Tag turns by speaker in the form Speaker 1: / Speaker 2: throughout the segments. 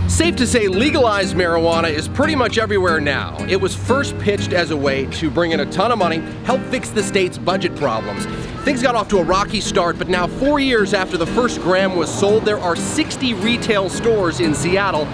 Speaker 1: Safe to say legalized marijuana is pretty much everywhere now. It was first pitched as a way to bring in a ton of money, help fix the state's budget problems. Things got off to a rocky start, but now 4 years after the first gram was sold, there are 60 retail stores in Seattle,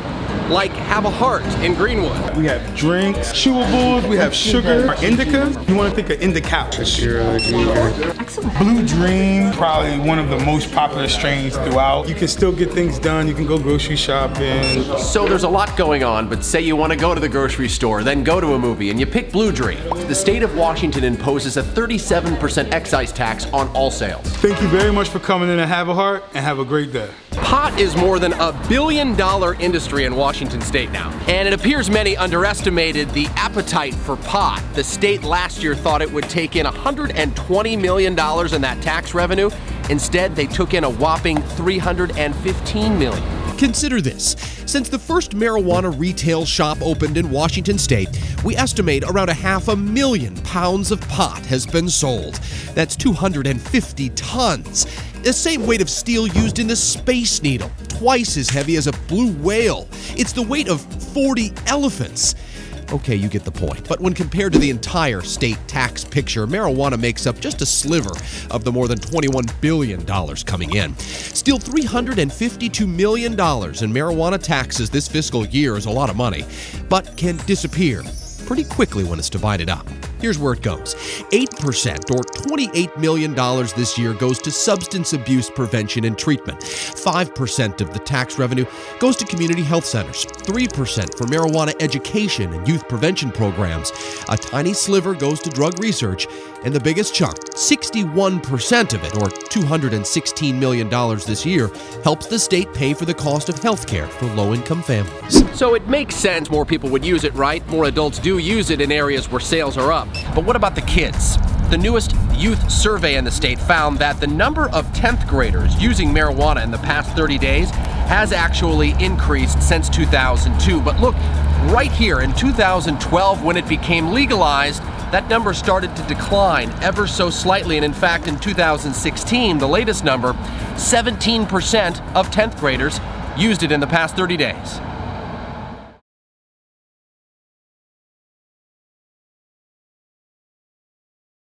Speaker 1: like Have a Heart in Greenwood.
Speaker 2: We have drinks, chewables, we have sugar, Indica. You want to think of Indica.
Speaker 3: Excellent.
Speaker 2: Blue Dream, probably one of the most popular strains throughout. You can still get things done. You can go grocery shopping.
Speaker 1: So there's a lot going on, but say you want to go to the grocery store, then go to a movie, and you pick Blue Dream. The state of Washington imposes a 37% excise tax on all sales.
Speaker 2: Thank you very much for coming in to Have a Heart, and have a great day.
Speaker 1: Pot is more than $1 billion industry in Washington state now, and it appears many underestimated the appetite for pot. The state last year thought it would take in $120 million in that tax revenue. Instead, they took in a whopping $315 million.
Speaker 4: Consider this. Since the first marijuana retail shop opened in Washington state, we estimate around 500,000 pounds of pot has been sold. That's 250 tons. The same weight of steel used in the Space Needle, twice as heavy as a blue whale. It's the weight of 40 elephants. Okay, you get the point. But when compared to the entire state tax picture, marijuana makes up just a sliver of the more than $21 billion coming in. Still, $352 million in marijuana taxes this fiscal year is a lot of money, but can disappear pretty quickly when it's divided up. Here's where it goes. 8%, or $28 million this year, goes to substance abuse prevention and treatment. 5% of the tax revenue goes to community health centers. 3% for marijuana education and youth prevention programs. A tiny sliver goes to drug research. And the biggest chunk, 61% of it, or $216 million this year, helps the state pay for the cost of health care for low-income families.
Speaker 1: So it makes sense more people would use it, right? More adults do use it in areas where sales are up. But what about the kids? The newest youth survey in the state found that the number of 10th graders using marijuana in the past 30 days has actually increased since 2002. But look, right here in 2012, when it became legalized, that number started to decline ever so slightly. And in fact, in 2016, the latest number, 17% of 10th graders used it in the past 30 days.